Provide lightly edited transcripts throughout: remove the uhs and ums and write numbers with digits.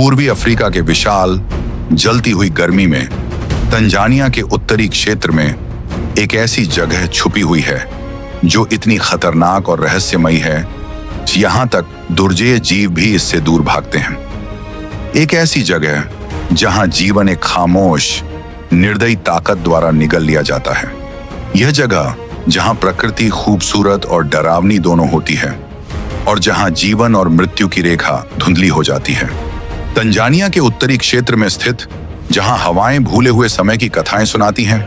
पूर्वी अफ्रीका के विशाल जलती हुई गर्मी में तंजानिया के उत्तरी क्षेत्र में एक ऐसी जगह छुपी हुई है जो इतनी खतरनाक और रहस्यमयी है, यहां तक दुर्जेय जीव भी इससे दूर भागते हैं। एक ऐसी जगह जहां जीवन एक खामोश, निर्दयी ताकत द्वारा निगल लिया जाता है। यह जगह जहां प्रकृति खूबसूरत और डरावनी दोनों होती है और जहां जीवन और मृत्यु की रेखा धुंधली हो जाती है। तंजानिया के उत्तरी क्षेत्र में स्थित, जहां हवाएं भूले हुए समय की कथाएं सुनाती हैं,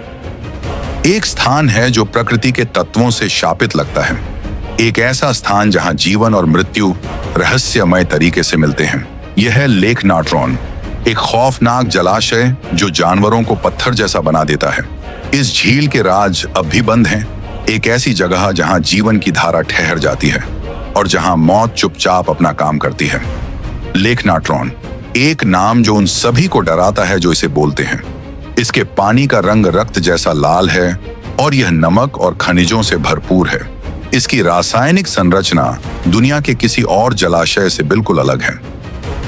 एक स्थान है जो प्रकृति के तत्वों से शापित लगता है। एक ऐसा स्थान जहां जीवन और मृत्यु रहस्यमय तरीके से मिलते हैं। यह है लेक नाट्रॉन, एक खौफनाक जलाशय जो जानवरों को पत्थर जैसा बना देता है। इस झील के राज अब भी बंद हैं, एक ऐसी जगह जहां जीवन की धारा ठहर जाती है और जहां मौत चुपचाप अपना काम करती है। लेक नाट्रॉन, एक नाम जो उन सभी को डराता है जो इसे बोलते हैं। इसके पानी का रंग रक्त जैसा लाल है और यह नमक और खनिजों से भरपूर है। इसकी रासायनिक संरचना दुनिया के किसी और जलाशय से बिल्कुल अलग है।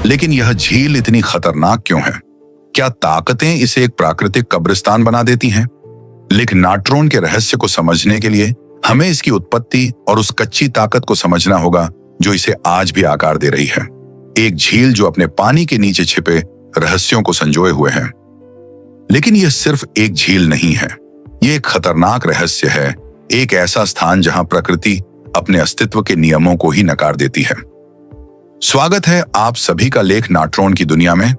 लेकिन यह झील इतनी खतरनाक क्यों है? क्या ताकतें इसे एक प्राकृतिक कब्रिस्तान बना देती हैं? लेक नाट्रॉन के रहस्य को समझने के लिए हमें इसकी उत्पत्ति और उस कच्ची ताकत को समझना होगा जो इसे आज भी आकार दे रही है। एक झील जो अपने पानी के नीचे छिपे रहस्यों को संजोए हुए है। लेकिन यह सिर्फ एक झील नहीं है, यह एक खतरनाक रहस्य है, एक ऐसा स्थान जहां प्रकृति अपने अस्तित्व के नियमों को ही नकार देती है। स्वागत है आप सभी का लेक नाट्रॉन की दुनिया में।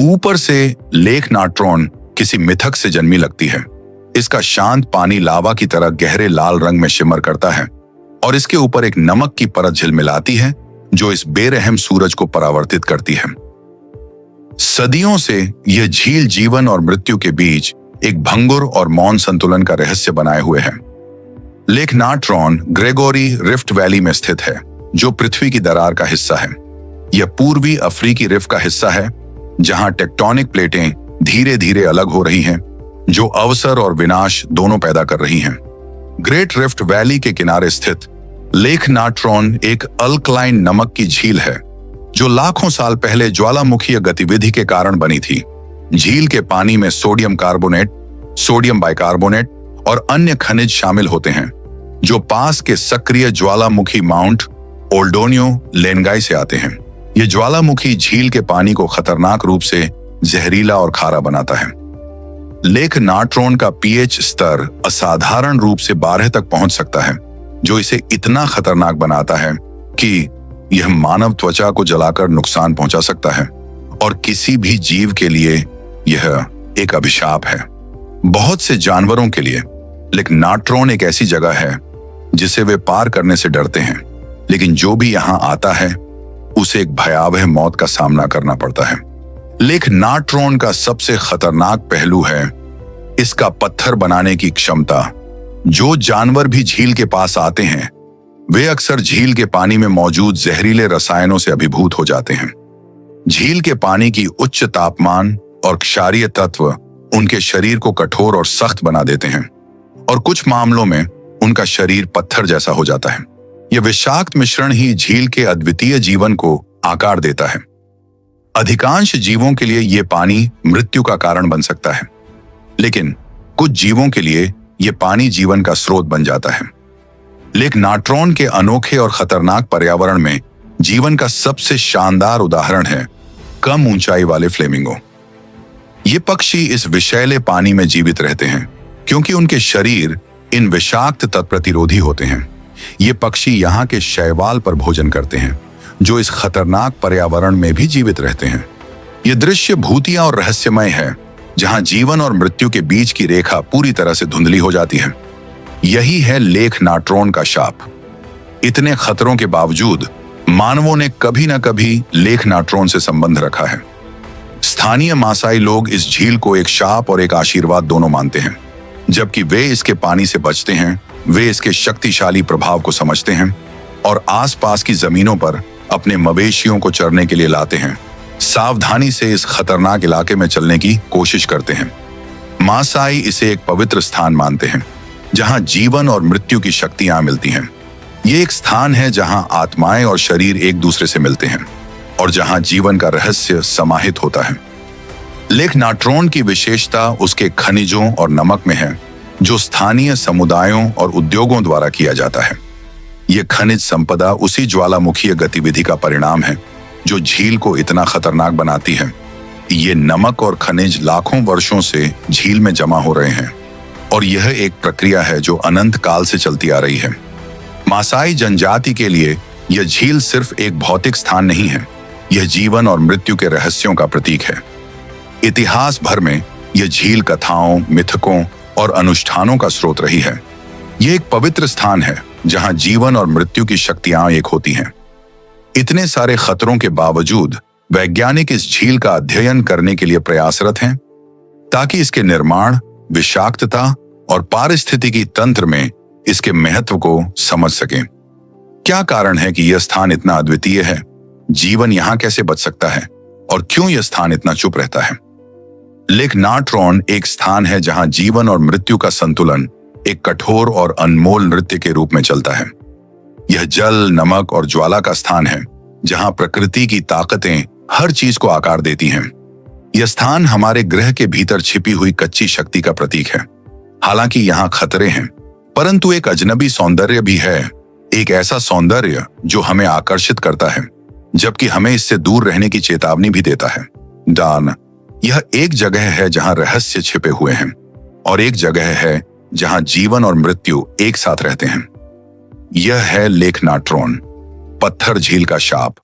ऊपर से लेक नाट्रॉन किसी मिथक से जन्मी लगती है। इसका शांत पानी लावा की तरह गहरे लाल रंग में शिमर करता है और इसके ऊपर एक नमक की परत झिलमिलाती है जो इस बेरहम सूरज को परावर्तित करती है। सदियों से यह झील जीवन और मृत्यु के बीच एक भंगुर और मौन संतुलन का रहस्य बनाए हुए है। लेक नाट्रॉन ग्रेगोरी रिफ्ट वैली में स्थित है, जो पृथ्वी की दरार का हिस्सा है। यह पूर्वी अफ्रीकी रिफ्ट का हिस्सा है जहां टेक्टोनिक प्लेटें धीरे धीरे अलग हो रही हैं, जो अवसर और विनाश दोनों पैदा कर रही हैं। ग्रेट रिफ्ट वैली के किनारे स्थित लेक नाट्रॉन एक अल्कलाइन नमक की झील है जो लाखों साल पहले ज्वालामुखीय गतिविधि के कारण बनी थी। झील के पानी में सोडियम कार्बोनेट, सोडियम बाइकार्बोनेट और अन्य खनिज शामिल होते हैं जो पास के सक्रिय ज्वालामुखी माउंट ओल्डोनियो लेनगाई से आते हैं। यह ज्वालामुखी झील के पानी को खतरनाक रूप से जहरीला और खारा बनाता है। लेक नाट्रॉन का पीएच स्तर असाधारण रूप से 12 तक पहुंच सकता है, जो इसे इतना खतरनाक बनाता है कि यह मानव त्वचा को जलाकर नुकसान पहुंचा सकता है और किसी भी जीव के लिए यह एक अभिशाप है। बहुत से जानवरों के लिए लेक नाट्रॉन एक ऐसी जगह है जिसे वे पार करने से डरते हैं, लेकिन जो भी यहां आता है उसे एक भयावह मौत का सामना करना पड़ता है। लेक नाट्रॉन का सबसे खतरनाक पहलू है इसका पत्थर बनाने की क्षमता। जो जानवर भी झील के पास आते हैं वे अक्सर झील के पानी में मौजूद जहरीले रसायनों से अभिभूत हो जाते हैं। झील के पानी की उच्च तापमान और क्षारीय तत्व उनके शरीर को कठोर और सख्त बना देते हैं और कुछ मामलों में उनका शरीर पत्थर जैसा हो जाता है। यह विषाक्त मिश्रण ही झील के अद्वितीय जीवन को आकार देता है। अधिकांश जीवों के लिए यह पानी मृत्यु का कारण बन सकता है, लेकिन कुछ जीवों के लिए यह पानी जीवन का स्रोत बन जाता है। लेक नाट्रॉन के अनोखे और खतरनाक पर्यावरण में जीवन का सबसे शानदार उदाहरण है कम ऊंचाई वाले फ्लेमिंगो। ये पक्षी इस विषैले पानी में जीवित रहते हैं क्योंकि उनके शरीर इन विषाक्त तत्प्रतिरोधी होते हैं। ये पक्षी यहाँ के शैवाल पर भोजन करते हैं जो इस खतरनाक पर्यावरण में भी जीवित रहते हैं। यह दृश्य भूतिया और रहस्यमय है जहां जीवन और मृत्यु के बीच की रेखा पूरी तरह से धुंधली हो जाती है। यही है लेक नाट्रॉन का शाप। इतने खतरों के बावजूद मानवों ने कभी न कभी लेक नाट्रॉन से संबंध रखा है। स्थानीय मासाई लोग इस झील को एक शाप और एक आशीर्वाद दोनों मानते हैं। जबकि वे इसके पानी से बचते हैं, वे इसके शक्तिशाली प्रभाव को समझते हैं और आसपास की जमीनों पर अपने मवेशियों को चरने के लिए लाते हैं। सावधानी से इस खतरनाक इलाके में चलने की कोशिश करते हैं। मासाई इसे एक पवित्र स्थान मानते हैं जहां जीवन और मृत्यु की शक्तियां मिलती हैं। ये एक स्थान है जहां आत्माएं और शरीर एक दूसरे से मिलते हैं और जहां जीवन का रहस्य समाहित होता है। लेक नाट्रोन की विशेषता उसके खनिजों और नमक में है, जो स्थानीय समुदायों और उद्योगों द्वारा किया जाता है। यह खनिज संपदा उसी ज्वालामुखीय गतिविधि का परिणाम है जो झील को इतना खतरनाक बनाती है। ये नमक और खनिज लाखों वर्षों से झील में जमा हो रहे हैं और यह एक प्रक्रिया है जो अनंत काल से चलती आ रही है। मासाई जनजाति के लिए यह झील सिर्फ एक भौतिक स्थान नहीं है, यह जीवन और मृत्यु के रहस्यों का प्रतीक है। इतिहास भर में यह झील कथाओं, मिथकों और अनुष्ठानों का स्रोत रही है। यह एक पवित्र स्थान है जहां जीवन और मृत्यु की शक्तियां एक होती हैं। इतने सारे खतरों के बावजूद वैज्ञानिक इस झील का अध्ययन करने के लिए प्रयासरत हैं ताकि इसके निर्माण, विषाक्तता और पारिस्थितिकी तंत्र में इसके महत्व को समझ सकें। क्या कारण है कि यह स्थान इतना अद्वितीय है? जीवन यहां कैसे बच सकता है और क्यों यह स्थान इतना चुप रहता है? लेक नाट्रोन एक स्थान है जहां जीवन और मृत्यु का संतुलन एक कठोर और अनमोल नृत्य के रूप में चलता है। यह जल, नमक और ज्वाला का स्थान है जहां प्रकृति की ताकतें हर चीज को आकार देती हैं। यह स्थान हमारे ग्रह के भीतर छिपी हुई कच्ची शक्ति का प्रतीक है। हालांकि यहाँ खतरे हैं, परंतु एक अजनबी सौंदर्य भी है, एक ऐसा सौंदर्य जो हमें आकर्षित करता है जबकि हमें इससे दूर रहने की चेतावनी भी देता है। डान, यह एक जगह है जहां रहस्य छिपे हुए हैं और एक जगह है जहां जीवन और मृत्यु एक साथ रहते हैं। यह है लेक नाट्रोन, पत्थर झील का शाप।